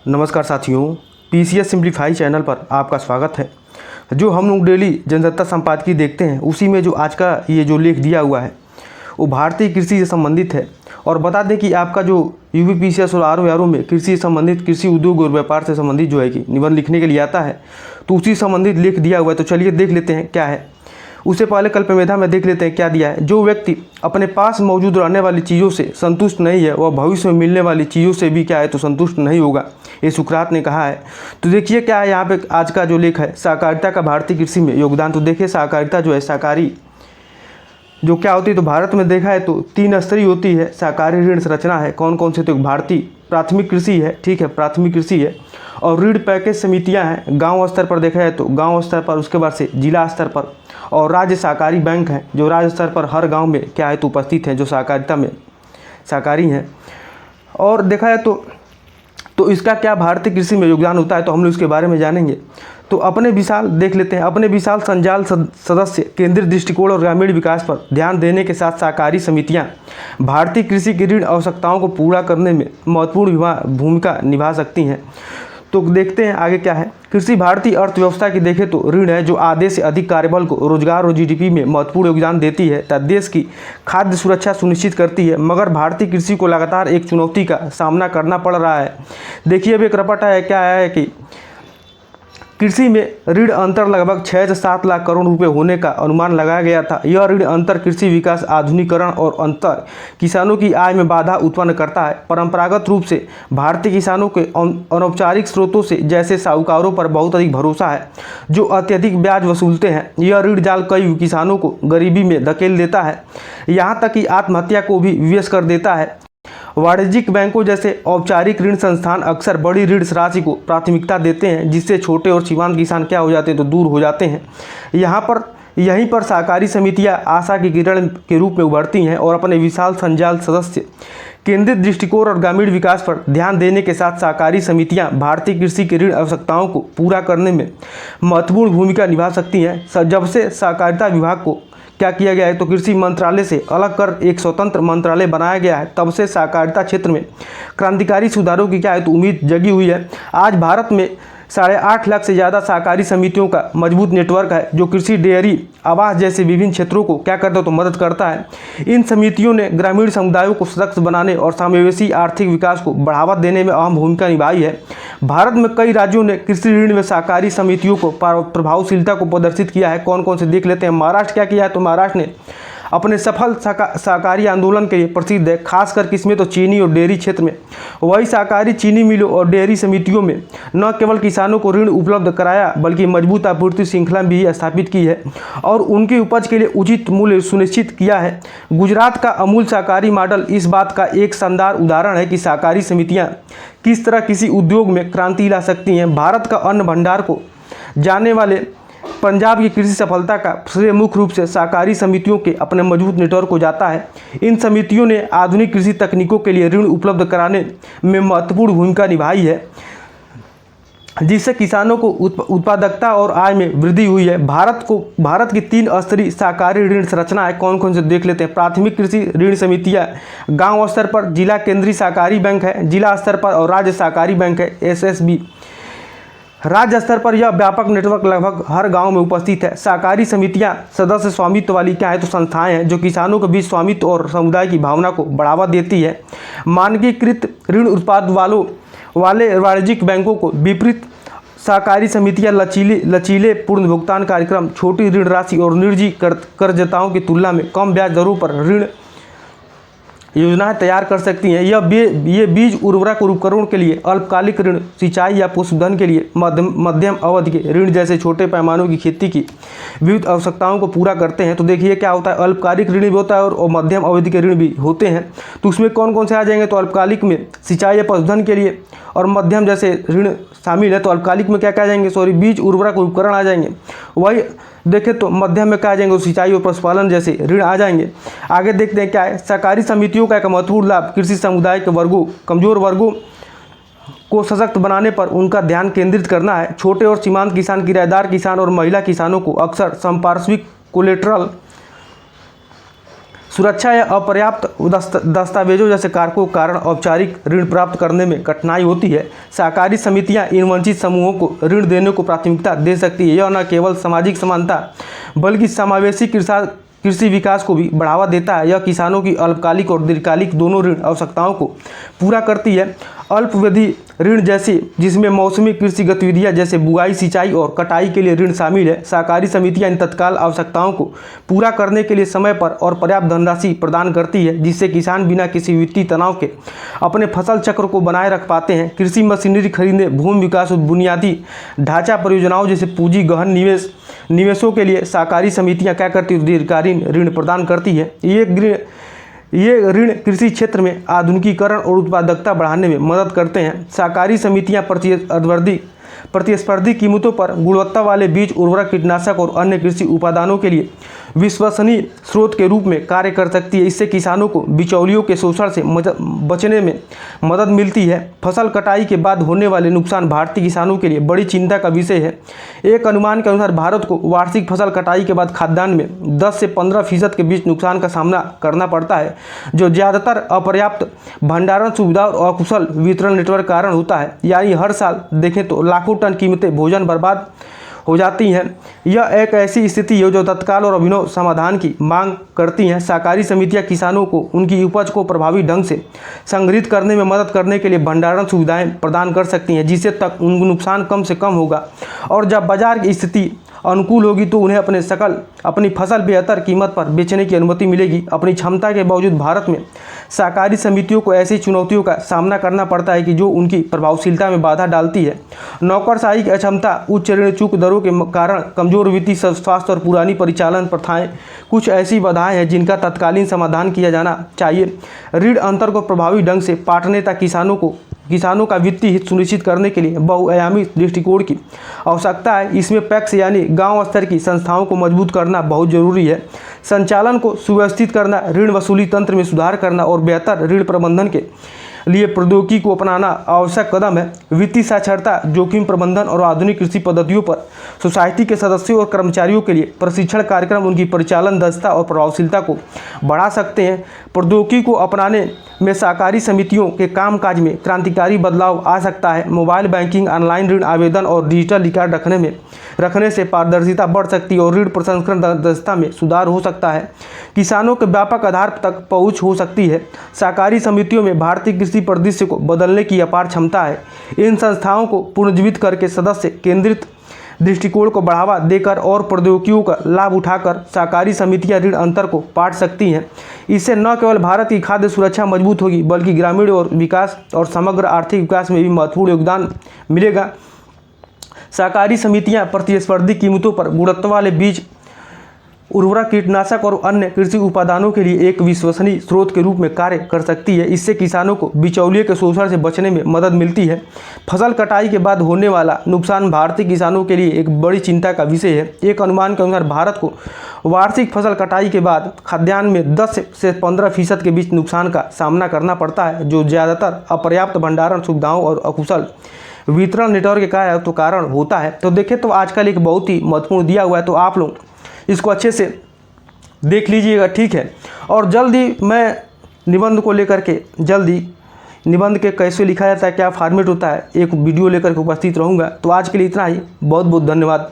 नमस्कार साथियों, PCS simplify channel पर आपका स्वागत है। जो हम लोग डेली जनसत्ता संपादकीय देखते हैं उसी में जो आज का ये जो लेख दिया हुआ है वो भारतीय कृषि से संबंधित है। और बता दें कि आपका जो यूपीपीसीएस और आरओ में कृषि से संबंधित, कृषि उद्योग और व्यापार से संबंधित जो है कि निबंध लिखने के लिए आता है तो उसी संबंधित लेख दिया हुआ है। तो चलिए देख लेते हैं क्या है। उससे पहले कल्पमेधा में देख लेते हैं क्या दिया है। जो व्यक्ति अपने पास मौजूद रहने वाली चीज़ों से संतुष्ट नहीं है वह भविष्य में मिलने वाली चीज़ों से भी क्या है तो संतुष्ट नहीं होगा, ये सुकरात ने कहा है। तो देखिए क्या है यहाँ पे आज का जो लेख है, सहकारिता का भारतीय कृषि में योगदान। तो देखिए सहकारिता जो है, सहकारी जो क्या होती है, तो भारत में देखा है तो 3 स्तरीय होती है सहकारी ऋण संरचना है। कौन कौन से? तो भारतीय प्राथमिक कृषि है, ठीक है, प्राथमिक कृषि है। और ऋण पैकेज समितियां हैं गांव स्तर पर देखा है तो गांव स्तर पर, उसके बाद से जिला स्तर पर। और राज्य सहकारी बैंक हैं जो राज्य स्तर पर हर गांव में क्या है तो उपस्थित हैं, जो सहकारिता में सहकारी हैं। और देखा है तो इसका क्या भारतीय कृषि में योगदान होता है, तो हम लोग इसके बारे में जानेंगे। तो अपने विशाल देख लेते हैं। अपने विशाल संजाल सदस्य, केंद्रीय दृष्टिकोण और ग्रामीण विकास पर ध्यान देने के साथ सहकारी समितियां भारतीय कृषि की ऋण आवश्यकताओं को पूरा करने में महत्वपूर्ण भूमिका निभा सकती हैं। तो देखते हैं आगे क्या है। कृषि भारतीय अर्थव्यवस्था की देखें तो ऋण है जो आधे से अधिक कार्यबल को रोजगार और जीडीपी में महत्वपूर्ण योगदान देती है तथा देश की खाद्य सुरक्षा सुनिश्चित करती है। मगर भारतीय कृषि को लगातार एक चुनौती का सामना करना पड़ रहा है। देखिए अब एक रपट है, क्या है कि कृषि में ऋण अंतर लगभग 6 से 7 लाख करोड़ रुपए होने का अनुमान लगाया गया था। यह ऋण अंतर कृषि विकास, आधुनिकीकरण और अंतर किसानों की आय में बाधा उत्पन्न करता है। परंपरागत रूप से भारतीय किसानों के अनौपचारिक स्रोतों से जैसे साहूकारों पर बहुत अधिक भरोसा है जो अत्यधिक ब्याज वसूलते हैं। यह ऋण जाल कई किसानों को गरीबी में धकेल देता है, यहाँ तक कि आत्महत्या को भी विवश कर देता है। वाणिज्यिक बैंकों जैसे औपचारिक ऋण संस्थान अक्सर बड़ी ऋण राशि को प्राथमिकता देते हैं, जिससे छोटे और सीमांत किसान क्या हो जाते हैं तो दूर हो जाते हैं। यहीं पर सहकारी समितियां आशा की किरण के रूप में उभरती हैं और अपने विशाल संजाल सदस्य, केंद्रित दृष्टिकोण और ग्रामीण विकास पर ध्यान देने के साथ सहकारी समितियां भारतीय कृषि की ऋण आवश्यकताओं को पूरा करने में महत्वपूर्ण भूमिका निभा सकती हैं। जब से सहकारिता विभाग को क्या किया गया है तो कृषि मंत्रालय से अलग कर एक स्वतंत्र मंत्रालय बनाया गया है, तब से सहकारिता क्षेत्र में क्रांतिकारी सुधारों की क्या है तो उम्मीद जगी हुई है। आज भारत में 8.5 लाख से ज़्यादा सहकारी समितियों का मजबूत नेटवर्क है जो कृषि, डेयरी, आवास जैसे विभिन्न क्षेत्रों को क्या करता है तो मदद करता है। इन समितियों ने ग्रामीण समुदायों को सशक्त बनाने और समावेशी आर्थिक विकास को बढ़ावा देने में अहम भूमिका निभाई है। भारत में कई राज्यों ने कृषि ऋण में सहकारी समितियों को प्रभावशीलता को प्रदर्शित किया है। कौन कौन से देख लेते हैं। महाराष्ट्र क्या किया है तो महाराष्ट्र ने अपने सफल सहकारी आंदोलन के लिए प्रसिद्ध है, खासकर किसमें तो चीनी और डेयरी क्षेत्र में। वही सहकारी चीनी मिलों और डेयरी समितियों में न केवल किसानों को ऋण उपलब्ध कराया बल्कि मजबूत आपूर्ति श्रृंखला भी स्थापित की है और उनकी उपज के लिए उचित मूल्य सुनिश्चित किया है। गुजरात का अमूल सहकारी मॉडल इस बात का एक शानदार उदाहरण है कि सहकारी समितियाँ किस तरह किसी उद्योग में क्रांति ला सकती हैं। भारत का अन्न भंडार को जाने वाले पंजाब की कृषि सफलता का श्रेय मुख्य रूप से सहकारी समितियों के अपने मजबूत नेटवर्क को जाता है। इन समितियों ने आधुनिक कृषि तकनीकों के लिए ऋण उपलब्ध कराने में महत्वपूर्ण भूमिका निभाई है, जिससे किसानों को उत्पादकता और आय में वृद्धि हुई है। भारत की 3 स्तरीय सहकारी ऋण संरचना है। कौन कौन से देख लेते हैं। प्राथमिक कृषि ऋण समितियाँ गाँव स्तर पर, जिला केंद्रीय सहकारी बैंक है जिला स्तर पर और राज्य सहकारी बैंक है एसएसबी। राज्य स्तर पर यह व्यापक नेटवर्क लगभग हर गांव में उपस्थित है। सहकारी समितियां सदस्य स्वामित्व वाली क्या है तो संस्थाएं हैं जो किसानों के बीच स्वामित्व और समुदाय की भावना को बढ़ावा देती है। मानकीकृत ऋण उत्पाद वाले वाणिज्यिक बैंकों को विपरीत सहकारी समितियां लचीले पूर्ण भुगतान कार्यक्रम, छोटी ऋण राशि और निजी कर्जदाताओं की तुलना में कम ब्याज दरों पर ऋण योजनाएं तैयार कर सकती हैं। ये बीज, उर्वरक और उपकरणों के लिए अल्पकालिक ऋण, सिंचाई या पशुधन के लिए मध्यम अवधि के ऋण जैसे छोटे पैमानों की खेती की विविध आवश्यकताओं को पूरा करते हैं। तो देखिए क्या होता है, अल्पकालिक ऋण भी होता है और मध्यम अवधि के ऋण भी होते हैं। तो उसमें कौन कौन से आ जाएंगे तो अल्पकालिक में सिंचाई या पशुधन के लिए और मध्यम जैसे ऋण शामिल है। तो अल्पकालिक में क्या क्या आ जाएंगे, बीज, उर्वरक और उपकरण आ जाएंगे। वही देखें तो मध्यम में क्या आ जाएंगे, सिंचाई और पशुपालन जैसे ऋण आ जाएंगे। आगे देखते हैं क्या है। सहकारी समितियों का एक महत्वपूर्ण लाभ कृषि समुदाय के कमजोर वर्गों को सशक्त बनाने पर उनका ध्यान केंद्रित करना है। छोटे और सीमांत किसान, किराएदार किसान और महिला किसानों को अक्सर संपार्श्विक कोलेटरल सुरक्षा या अपर्याप्त दस्तावेजों जैसे कारकों के कारण औपचारिक ऋण प्राप्त करने में कठिनाई होती है। सहकारी समितियां इन वंचित समूहों को ऋण देने को प्राथमिकता दे सकती है। यह न केवल सामाजिक समानता बल्कि समावेशी कृषि विकास को भी बढ़ावा देता है। यह किसानों की अल्पकालिक और दीर्घकालिक दोनों ऋण आवश्यकताओं को पूरा करती है। अल्पावधि ऋण जैसे जिसमें मौसमी कृषि गतिविधियां जैसे बुआई, सिंचाई और कटाई के लिए ऋण शामिल है। सहकारी समितियां इन तत्काल आवश्यकताओं को पूरा करने के लिए समय पर और पर्याप्त धनराशि प्रदान करती है, जिससे किसान बिना किसी वित्तीय तनाव के अपने फसल चक्र को बनाए रख पाते हैं। कृषि मशीनरी खरीदने, भूमि विकास और बुनियादी ढांचा परियोजनाओं जैसे पूंजी गहन निवेशों के लिए सहकारी समितियां क्या करती है? दीर्घकालीन ऋण प्रदान करती है। ये ऋण कृषि क्षेत्र में आधुनिकीकरण और उत्पादकता बढ़ाने में मदद करते हैं। सहकारी समितियां प्रतिस्पर्धी कीमतों पर गुणवत्ता वाले बीज, उर्वरक, कीटनाशक और अन्य कृषि उत्पादों के लिए विश्वसनीय स्रोत के रूप में कार्य कर सकती है। इससे किसानों को बिचौलियों के शोषण से बचने में मदद मिलती है। फसल कटाई के बाद होने वाले नुकसान भारतीय किसानों के लिए बड़ी चिंता का विषय है। एक अनुमान के अनुसार भारत को वार्षिक फसल कटाई के बाद खाद्यान्न में 10 से 15% के बीच नुकसान का सामना करना पड़ता है, जो ज़्यादातर अपर्याप्त भंडारण सुविधा और अकुशल वितरण नेटवर्क कारण होता है। यानी हर साल देखें तो लाखों टन कीमतें भोजन बर्बाद हो जाती हैं। यह एक ऐसी स्थिति है जो तत्काल और अभिनव समाधान की मांग करती हैं। सहकारी समितियां किसानों को उनकी उपज को प्रभावी ढंग से संग्रहित करने में मदद करने के लिए भंडारण सुविधाएं प्रदान कर सकती हैं, जिससे तक उनका नुकसान कम से कम होगा। और जब बाजार की स्थिति अनुकूल होगी तो उन्हें अपनी फसल बेहतर कीमत पर बेचने की अनुमति मिलेगी। अपनी क्षमता के बावजूद भारत में सहकारी समितियों को ऐसी चुनौतियों का सामना करना पड़ता है कि जो उनकी प्रभावशीलता में बाधा डालती है। नौकरशाही की अक्षमता, उच्च ऋण चूक दरों के कारण कमजोर वित्तीय स्वास्थ्य और पुरानी परिचालन प्रथाएं कुछ ऐसी बाधाएं हैं जिनका तत्कालीन समाधान किया जाना चाहिए। ऋण अंतर को प्रभावी ढंग से पाटने तक किसानों का वित्तीय हित सुनिश्चित करने के लिए बहुआयामी दृष्टिकोण की आवश्यकता है। इसमें पैक्स यानी गांव स्तर की संस्थाओं को मजबूत करना बहुत जरूरी है। संचालन को सुव्यवस्थित करना, ऋण वसूली तंत्र में सुधार करना और बेहतर ऋण प्रबंधन के लिए प्रौद्योगिकी को अपनाना आवश्यक कदम है। वित्तीय साक्षरता, जोखिम प्रबंधन और आधुनिक कृषि पद्धतियों पर सोसाइटी के सदस्यों और कर्मचारियों के लिए प्रशिक्षण कार्यक्रम उनकी परिचालन दक्षता और प्रभावशीलता को बढ़ा सकते हैं। प्रौद्योगिकी को अपनाने में सहकारी समितियों के कामकाज में क्रांतिकारी बदलाव आ सकता है। मोबाइल बैंकिंग, ऑनलाइन ऋण आवेदन और डिजिटल रिकॉर्ड रखने से पारदर्शिता बढ़ सकती है और ऋण प्रसंस्करण दक्षता में सुधार हो सकता है। किसानों के व्यापक आधार तक पहुंच हो सकती है। सहकारी समितियों में भारतीय कृषि परिदृश्य को बदलने की अपार क्षमता है। इन संस्थाओं को पुनर्जीवित करके सदस्य केंद्रित दृष्टिकोण को बढ़ावा देकर और प्रौद्योगिकियों का लाभ उठाकर सहकारी समितियां ऋण अंतर को पाट सकती हैं। इससे न केवल भारत की खाद्य सुरक्षा मजबूत होगी बल्कि ग्रामीण और विकास और समग्र आर्थिक विकास में भी महत्वपूर्ण योगदान मिलेगा। सहकारी समितियां प्रतिस्पर्धी कीमतों पर गुणवत्ता वाले बीज, उर्वरक, कीटनाशक और अन्य कृषि उत्पादों के लिए एक विश्वसनीय स्रोत के रूप में कार्य कर सकती है। इससे किसानों को बिचौलिए के शोषण से बचने में मदद मिलती है। फसल कटाई के बाद होने वाला नुकसान भारतीय किसानों के लिए एक बड़ी चिंता का विषय है। एक अनुमान के अनुसार भारत को वार्षिक फसल कटाई के बाद खाद्यान्न में 10 से 15% के बीच नुकसान का सामना करना पड़ता है, जो ज़्यादातर अपर्याप्त भंडारण सुविधाओं और अकुशल वितरण नेटवर्क के कारण होता है। तो देखें तो आजकल एक बहुत ही महत्वपूर्ण दिया हुआ है, तो आप लोग इसको अच्छे से देख लीजिएगा, ठीक है। और जल्दी मैं निबंध को लेकर के निबंध के कैसे लिखा जाता है, क्या फॉर्मेट होता है, एक वीडियो लेकर के उपस्थित रहूँगा। तो आज के लिए इतना ही। बहुत बहुत धन्यवाद।